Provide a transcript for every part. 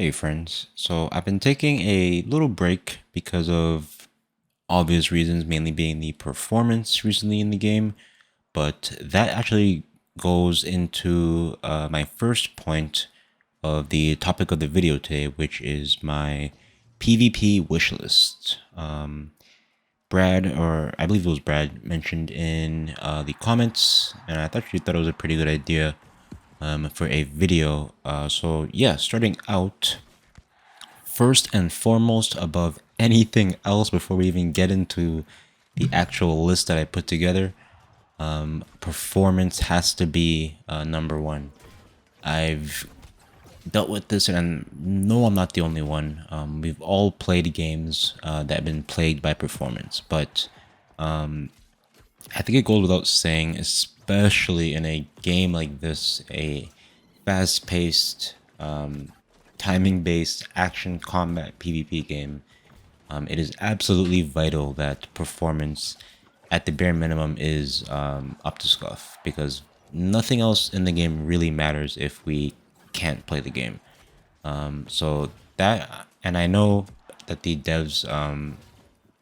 Hey friends, so I've been taking a little break because of obvious reasons, mainly being the performance recently in the game, but that actually goes into my first point of the topic of the video today, which is my PvP wishlist. Brad, or I believe it was Brad, mentioned in the comments, and I thought it was a pretty good idea for a video. So yeah, starting out, first and foremost, above anything else, before we even get into the actual list that I put together, performance has to be number one. I've dealt with this, and no, I'm not the only one. We've all played games that have been plagued by performance, but I think it goes without saying, especially in a game like this, a fast-paced, timing-based action combat PvP game, it is absolutely vital that performance, at the bare minimum, is up to scuff, because nothing else in the game really matters if we can't play the game. So that, and I know that the devs,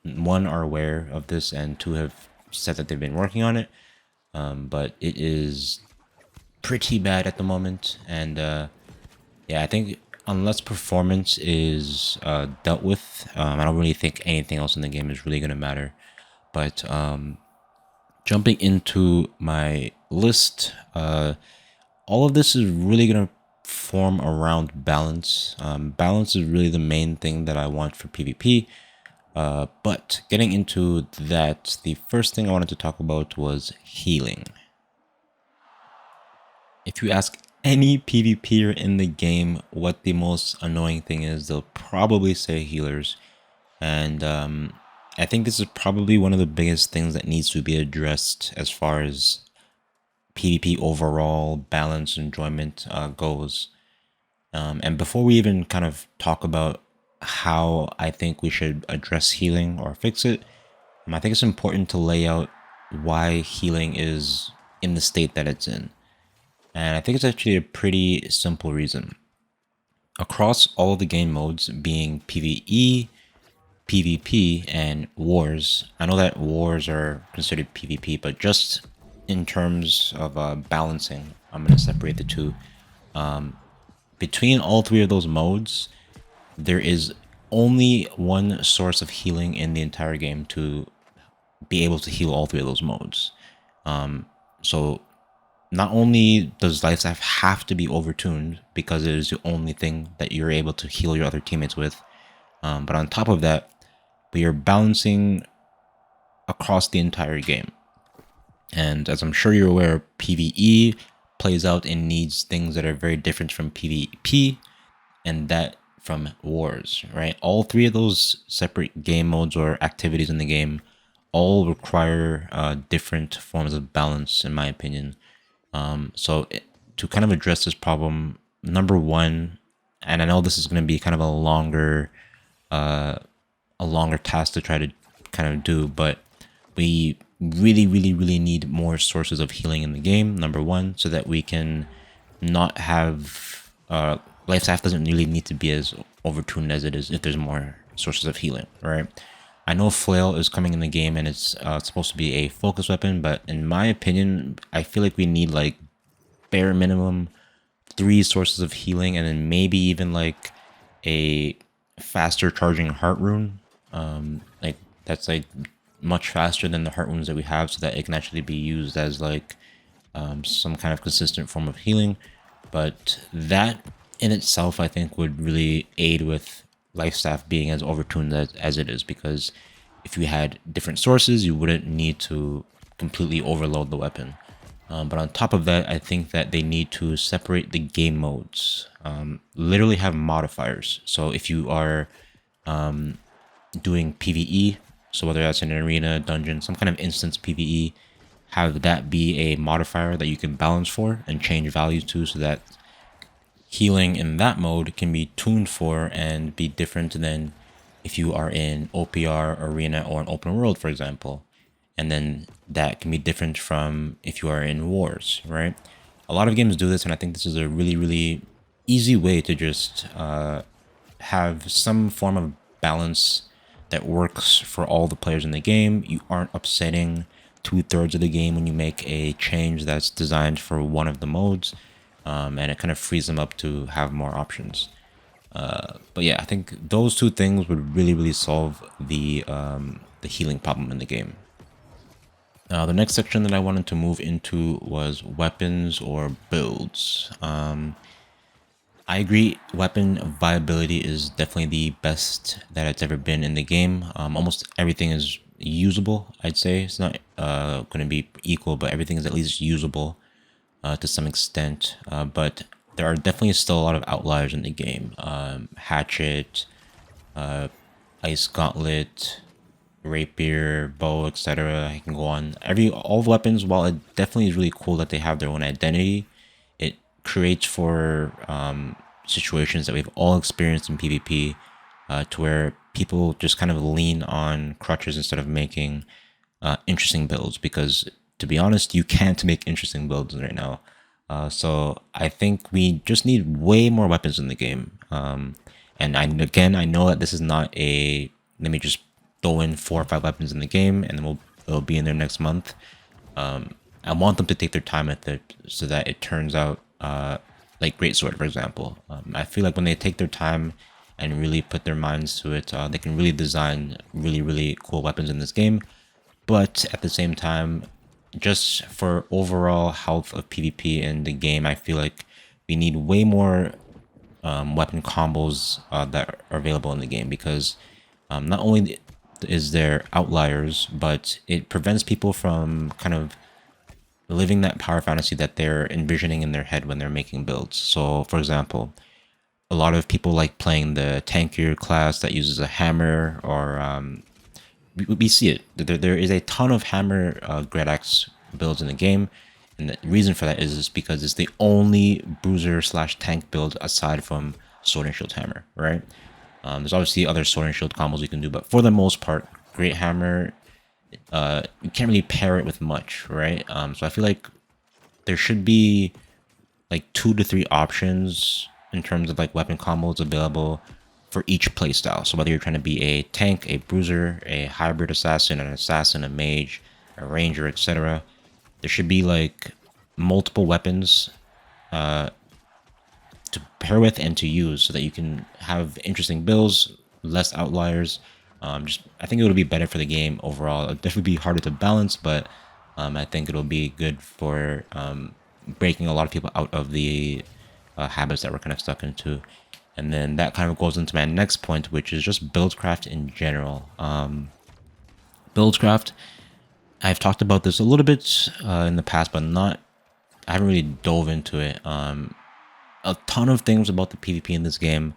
one, are aware of this, and two, have said that they've been working on it, but it is pretty bad at the moment. And yeah, I think unless performance is dealt with, I don't really think anything else in the game is really going to matter. But jumping into my list, all of this is really going to form around balance. Balance is really the main thing that I want for PvP. But getting into that, the first thing I wanted to talk about was healing. If you ask any PvPer in the game what the most annoying thing is, they'll probably say healers. And I think this is probably one of the biggest things that needs to be addressed as far as PvP overall balance enjoyment goes. And before we even kind of talk about how I think we should address healing or fix it, I think it's important to lay out why healing is in the state that it's in. And I think it's actually a pretty simple reason. Across all of the game modes, being PvE, PvP, and Wars, I know that Wars are considered PvP, but just in terms of balancing, I'm going to separate the two. Between all three of those modes, there is only one source of healing in the entire game to be able to heal all three of those modes. So not only does lifestaff have to be overtuned because it is the only thing that you're able to heal your other teammates with, but on top of that, we are balancing across the entire game. And as I'm sure you're aware, PvE plays out and needs things that are very different from PvP, and that from Wars, right? All three of those separate game modes or activities in the game all require different forms of balance, in my opinion. To kind of address this problem, number one, and I know this is going to be kind of a longer task to try to kind of do, but we really need more sources of healing in the game, number one, so that we can not have lifestaff doesn't really need to be as overtuned as it is if there's more sources of healing, right? I know flail is coming in the game and it's supposed to be a focus weapon, but in my opinion, I feel like we need like bare minimum 3 sources of healing, and then maybe even like a faster charging heart rune. Like that's like much faster than the heart runes that we have, so that it can actually be used as like some kind of consistent form of healing. But that in itself, I think, would really aid with lifestaff being as overtuned as it is, because if you had different sources, you wouldn't need to completely overload the weapon. But on top of that, I think that they need to separate the game modes, literally have modifiers. So if you are doing PvE, so whether that's an arena, dungeon, some kind of instance PvE, have that be a modifier that you can balance for and change values to, so that healing in that mode can be tuned for and be different than if you are in OPR, arena, or an open world, for example. And then that can be different from if you are in Wars, right? A lot of games do this, and I think this is a really easy way to just have some form of balance that works for all the players in the game. You aren't upsetting 2/3 of the game when you make a change that's designed for one of the modes, and it kind of frees them up to have more options. But yeah, I think those two things would really solve the healing problem in the game. The next section that I wanted to move into was weapons or builds. I agree, weapon viability is definitely the best that it's ever been in the game. Almost everything is usable, I'd say. It's not going to be equal, but everything is at least usable to some extent. But there are definitely still a lot of outliers in the game. Hatchet, Ice Gauntlet, Rapier, Bow, etc. I can go on. All the weapons, while it definitely is really cool that they have their own identity, it creates for situations that we've all experienced in PvP, to where people just kind of lean on crutches instead of making interesting builds. Because to be honest, you can't make interesting builds right now. So I think we just need way more weapons in the game. And I know that this is not a let me just throw in 4 or 5 weapons in the game and then it'll be in there next month. I want them to take their time with it so that it turns out like Greatsword, for example. I feel like when they take their time and really put their minds to it, they can really design really cool weapons in this game. But at the same time, just for overall health of PvP in the game, I feel like we need way more weapon combos that are available in the game, because not only is there outliers, but it prevents people from kind of living that power fantasy that they're envisioning in their head when they're making builds. So, for example, a lot of people like playing the tankier class that uses a hammer, or we see it. There is a ton of hammer Great Axe builds in the game, and the reason for that is because it's the only bruiser slash tank build aside from Sword and Shield Hammer, right? There's obviously other Sword and Shield combos you can do, but for the most part, Great Hammer, you can't really pair it with much, right? So I feel like there should be like 2 to 3 options in terms of like weapon combos available for each playstyle. So whether you're trying to be a tank, a bruiser, a hybrid assassin, an assassin, a mage, a ranger, etc., there should be like multiple weapons to pair with and to use so that you can have interesting builds, less outliers. I think it'll be better for the game overall. It'll definitely be harder to balance, but I think it'll be good for breaking a lot of people out of the habits that we're kind of stuck into. And then that kind of goes into my next point, which is just buildcraft in general. Buildcraft, I've talked about this a little bit in the past, but I haven't really dove into it. A ton of things about the PvP in this game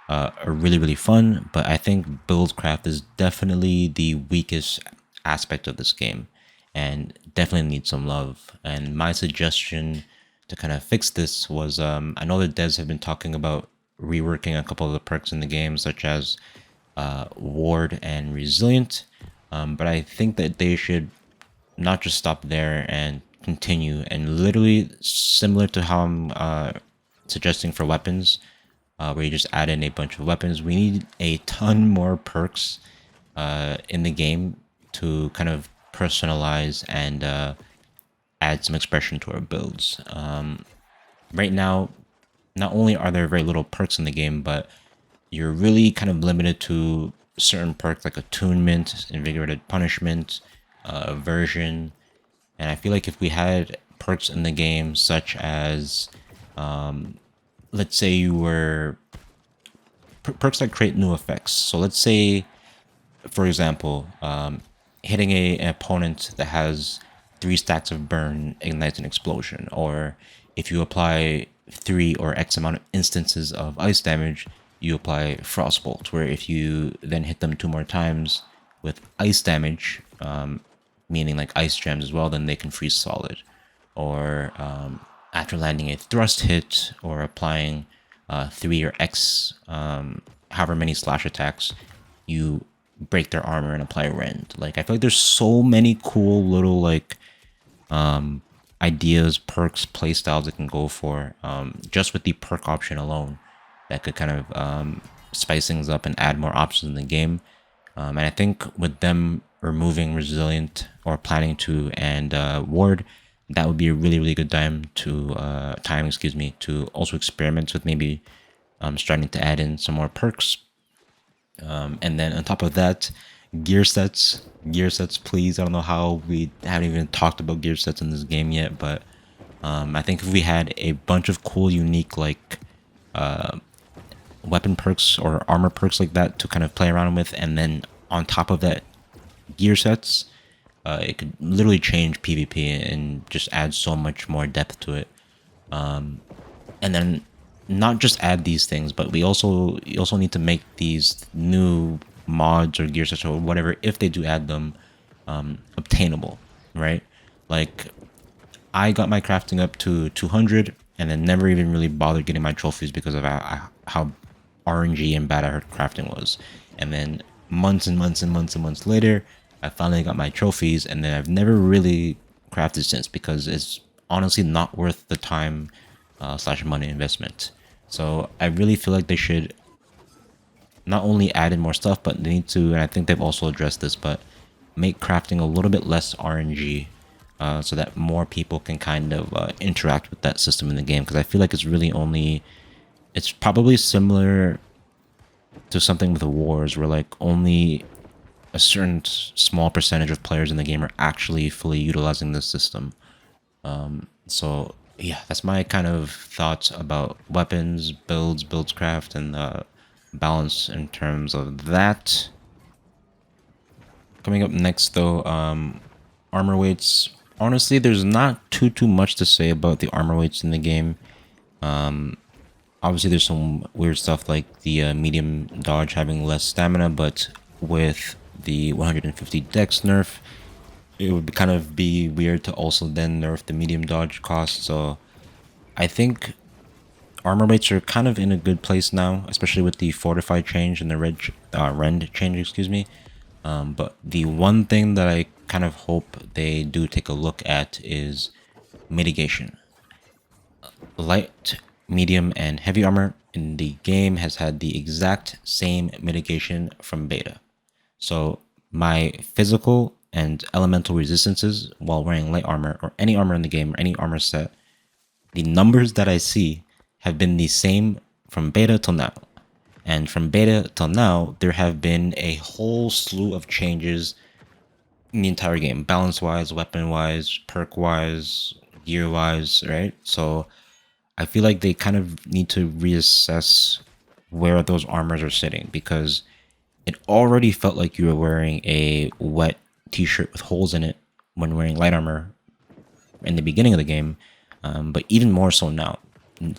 are really fun, but I think buildcraft is definitely the weakest aspect of this game and definitely needs some love. And my suggestion to kind of fix this was, I know the devs have been talking about reworking a couple of the perks in the game, such as Ward and Resilient, but I think that they should not just stop there and continue, and literally similar to how I'm suggesting for weapons, where you just add in a bunch of weapons. We need a ton more perks in the game to kind of personalize and add some expression to our builds. Right now, not only are there very little perks in the game, but you're really kind of limited to certain perks like Attunement, Invigorated Punishment, Aversion. And I feel like if we had perks in the game such as, let's say you were perks that create new effects. So let's say, for example, hitting an opponent that has 3 stacks of burn ignites an explosion, or if you apply 3 or X amount of instances of ice damage, you apply Frostbolt, where if you then hit them 2 more times with ice damage, meaning like ice gems as well, then they can freeze solid. Or after landing a thrust hit or applying 3 or X, however many slash attacks, you break their armor and apply rend. Like, I feel like there's so many cool little like ideas, perks, playstyles it can go for, just with the perk option alone, that could kind of spice things up and add more options in the game. And I think with them removing resilient or planning to and ward, that would be a really good time to to also experiment with maybe starting to add in some more perks. And then on top of that, gear sets. Gear sets, please. I don't know how we haven't even talked about gear sets in this game yet, but I think if we had a bunch of cool, unique, like weapon perks or armor perks like that to kind of play around with, and then on top of that, gear sets, it could literally change PvP and just add so much more depth to it. And then not just add these things, but you also need to make these new mods or gear sets or whatever, if they do add them, obtainable, right? Like, I got my crafting up to 200 and then never even really bothered getting my trophies because of how RNG and bad I heard crafting was. And then months and months and months and months later, I finally got my trophies, and then I've never really crafted since because it's honestly not worth the time slash money investment. So I really feel like they should not only add in more stuff, but they need to, and I think they've also addressed this, but make crafting a little bit less RNG, so that more people can kind of interact with that system in the game. Because I feel like it's probably similar to something with the wars, where like only a certain small percentage of players in the game are actually fully utilizing this system. So yeah, that's my kind of thoughts about weapons, builds craft, and balance in terms of that. Coming up next though, armor weights. Honestly, there's not too much to say about the armor weights in the game. Obviously, there's some weird stuff like the medium dodge having less stamina, but with the 150 dex nerf, it would kind of be weird to also then nerf the medium dodge cost. So I think armor weights are kind of in a good place now, especially with the fortify change and the rend change, excuse me. But the one thing that I kind of hope they do take a look at is mitigation. Light, medium, and heavy armor in the game has had the exact same mitigation from beta. So my physical and elemental resistances while wearing light armor or any armor in the game or any armor set, the numbers that I see have been the same from beta till now. And from beta till now, there have been a whole slew of changes in the entire game, balance-wise, weapon-wise, perk-wise, gear-wise, right? So I feel like they kind of need to reassess where those armors are sitting, because it already felt like you were wearing a wet t-shirt with holes in it when wearing light armor in the beginning of the game, but even more so now.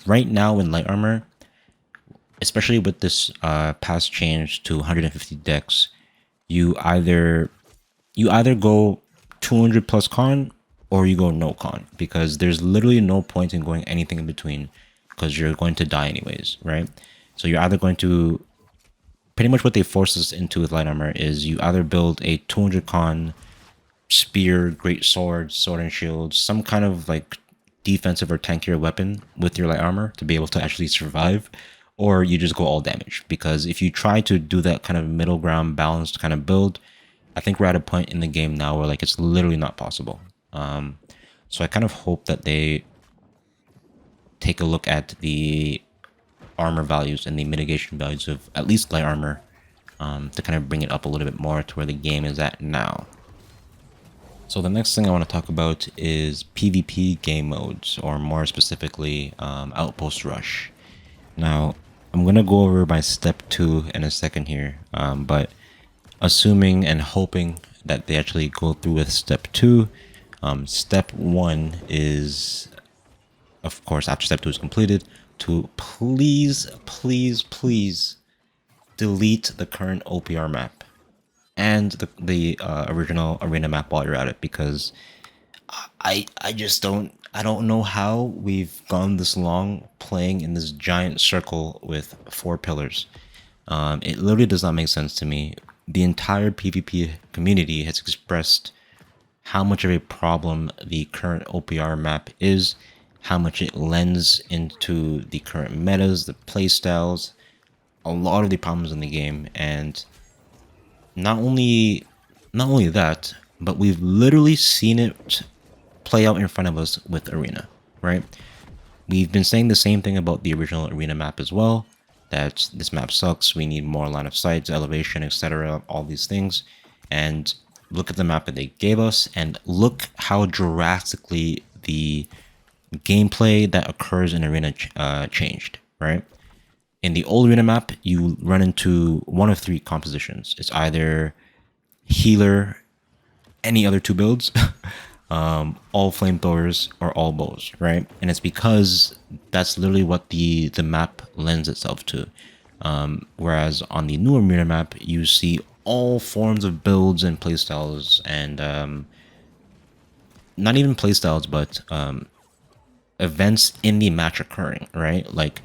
Right now in light armor, especially with this past change to 150 dex, you either go 200 plus con or you go no con, because there's literally no point in going anything in between, because you're going to die anyways, right? So you're either going to, pretty much what they force us into with light armor is you either build a 200 con spear, great sword, sword and shield, some kind of like defensive or tankier weapon with your light armor to be able to actually survive, or you just go all damage. Because if you try to do that kind of middle ground balanced kind of build, I think we're at a point in the game now where like it's literally not possible. So I kind of hope that they take a look at the armor values and the mitigation values of at least light armor, to kind of bring it up a little bit more to where the game is at now. So the next thing I want to talk about is PvP game modes, or more specifically, Outpost Rush. Now, I'm going to go over my step 2 in a second here, but assuming and hoping that they actually go through with step 2, step 1 is, of course, after step 2 is completed, to please delete the current OPR map and the original arena map while you're at it, because I don't know how we've gone this long playing in this giant circle with 4 pillars. It literally does not make sense to me. The entire PvP community has expressed how much of a problem the current OPR map is, how much it lends into the current metas, the playstyles, a lot of the problems in the game. And not only that, but we've literally seen it play out in front of us with Arena, right? We've been saying the same thing about the original Arena map as well, that this map sucks, we need more line of sight, elevation, etc., all these things. And look at the map that they gave us, and look how drastically the gameplay that occurs in Arena changed, right? In the old Arena map, you run into one of three compositions. It's either healer, any other two builds, all flamethrowers, or all bows, right? And it's because that's literally what the map lends itself to. Whereas on the newer Arena map, you see all forms of builds and playstyles, and not even playstyles, but events in the match occurring, right? Like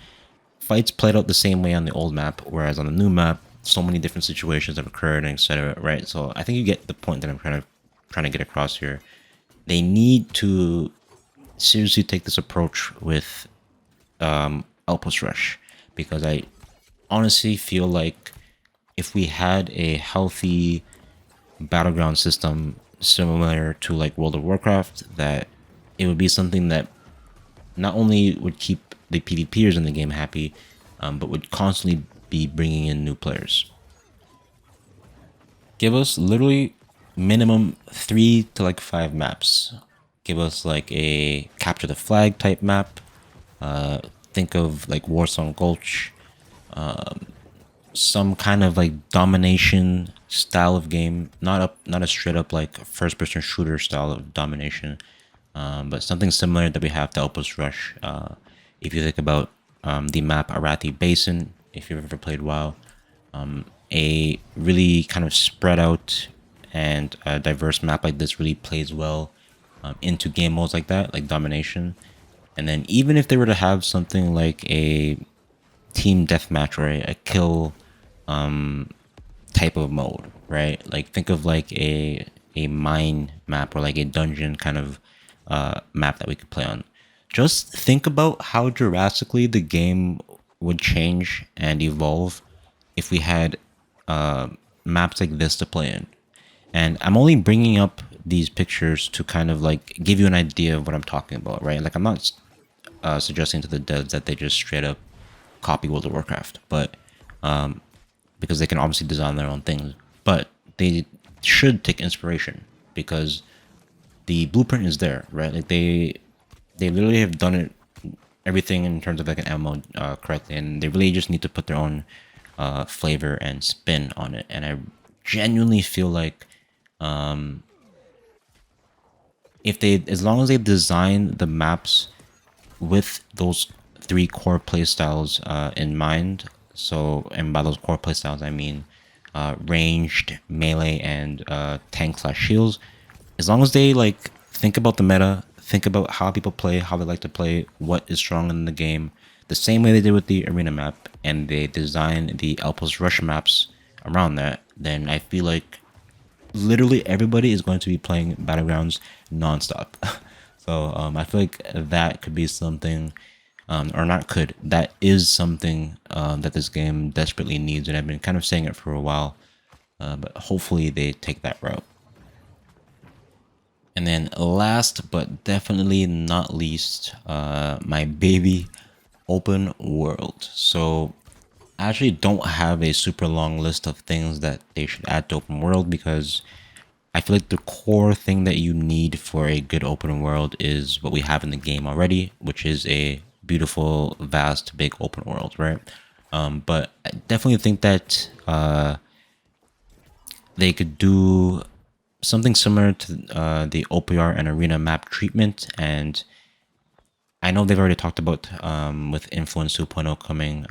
fights played out the same way on the old map, whereas on the new map, so many different situations have occurred, and etc. Right? So I think you get the point that I'm trying to get across here. They need to seriously take this approach with Outpost Rush, because I honestly feel like if we had a healthy battleground system similar to like World of Warcraft, that it would be something that not only would keep the PvPers in the game happy, but would constantly be bringing in new players. Give us literally minimum 3 to like 5 maps. Give us like a capture the flag type map. Think of like Warsong Gulch. Some kind of like domination style of game, not a straight up like first person shooter style of domination, but something similar that we have to Outpost Rush. If you think about the map Arathi Basin, if you've ever played WoW, a really kind of spread out and diverse map like this really plays well into game modes like that, like domination. And then even if they were to have something like a team deathmatch or a kill type of mode, right? Like think of like a mine map or like a dungeon kind of map that we could play on. Just think about how drastically the game would change and evolve if we had maps like this to play in. And I'm only bringing up these pictures to kind of like give you an idea of what I'm talking about, right? Like I'm not suggesting to the devs that they just straight up copy World of Warcraft, but because they can obviously design their own things, but they should take inspiration because the blueprint is there, right? Like they literally have done it everything in terms of like an MMO correctly, and they really just need to put their own flavor and spin on it. And I genuinely feel like if they, as long as they design the maps with those 3 core playstyles in mind, so, and by those core playstyles I mean ranged, melee, and tank/heals. As long as they like think about the meta, think about how people play, how they like to play, what is strong in the game, the same way they did with the arena map, and they design the Outpost Rush maps around that, then I feel like literally everybody is going to be playing Battlegrounds nonstop. So I feel like that could be something, or not could, that is something that this game desperately needs, and I've been kind of saying it for a while, but hopefully they take that route. And then last but definitely not least, my baby, open world. So I actually don't have a super long list of things that they should add to open world, because I feel like the core thing that you need for a good open world is what we have in the game already, which is a beautiful, vast, big open world, right? But I definitely think that they could do something similar to the OPR and arena map treatment. And I know they've already talked about with Influence 2.0 coming,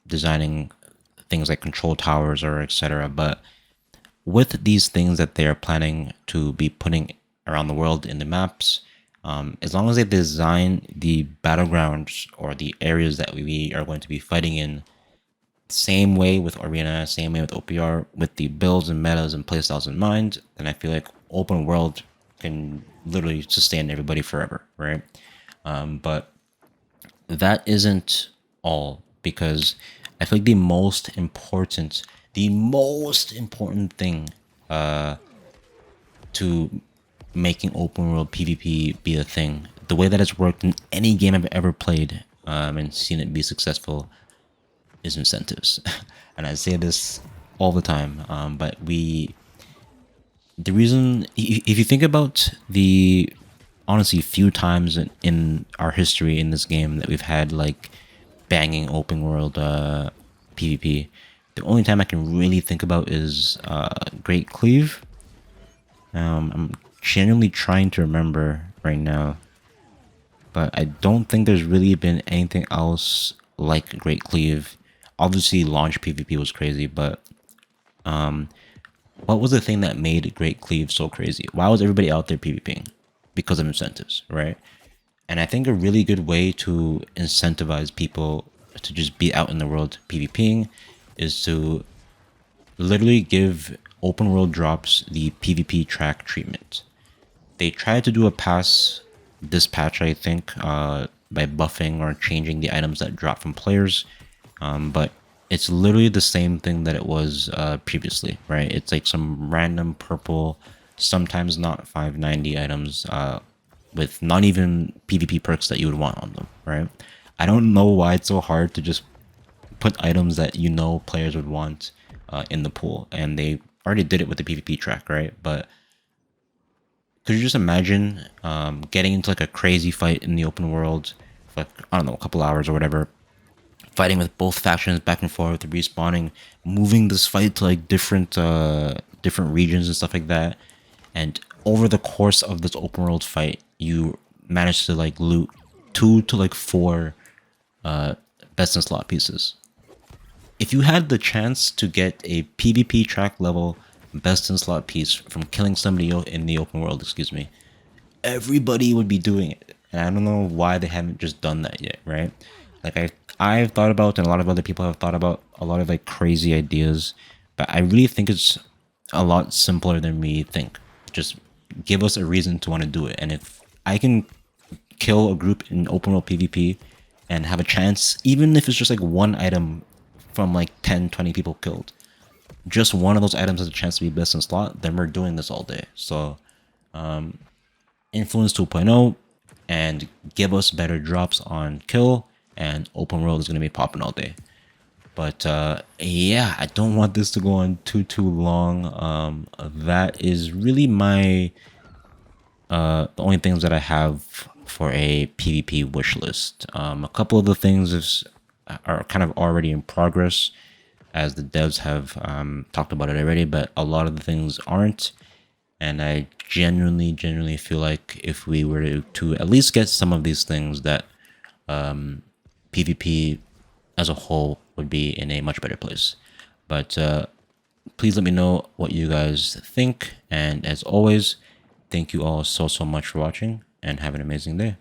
designing things like control towers or etc. But with these things that they are planning to be putting around the world in the maps, as long as they design the battlegrounds or the areas that we are going to be fighting in, same way with arena, same way with OPR, with the builds and metas and playstyles in mind, then I feel like open world can literally sustain everybody forever, right? But that isn't all, because I feel like the most important thing to making open world PvP be a thing, the way that it's worked in any game I've ever played, and seen it be successful, is incentives. And I say this all the time, but the reason, if you think about the honestly few times in our history in this game that we've had like banging open world PvP, the only time I can really think about is Great Cleave. I'm genuinely trying to remember right now, but I don't think there's really been anything else like Great Cleave. Obviously, launch PvP was crazy, but what was the thing that made Great Cleave so crazy? Why was everybody out there PvPing? Because of incentives, right? And I think a really good way to incentivize people to just be out in the world PvPing is to literally give open world drops the PvP track treatment. They tried to do a pass this patch, I think, by buffing or changing the items that drop from players, but it's literally the same thing that it was previously, right? It's like some random purple, sometimes not 590 items with not even PvP perks that you would want on them, right? I don't know why it's so hard to just put items that you know players would want in the pool, and they already did it with the PvP track, right? But could you just imagine getting into like a crazy fight in the open world for like, I don't know, a couple hours or whatever, fighting with both factions back and forth, respawning, moving this fight to like different regions and stuff like that, and over the course of this open world fight, you manage to like loot 2 to like 4 best in slot pieces. If you had the chance to get a PvP track level best in slot piece from killing somebody in the open world, excuse me, everybody would be doing it. And I don't know why they haven't just done that yet, right? Like I've thought about, and a lot of other people have thought about a lot of like crazy ideas, but I really think it's a lot simpler than we think. Just give us a reason to want to do it. And if I can kill a group in open world PvP and have a chance, even if it's just like one item from like 10, 20 people killed, just one of those items has a chance to be best in slot, then we're doing this all day. So Influence 2.0 and give us better drops on kill, and open world is going to be popping all day. But yeah, I don't want this to go on too long. That is really my the only things that I have for a PvP wish list. A couple of the things are kind of already in progress, as the devs have talked about it already, but a lot of the things aren't. And I genuinely feel like if we were to at least get some of these things, that PvP as a whole would be in a much better place. But please let me know what you guys think. And as always, thank you all so much for watching, and have an amazing day.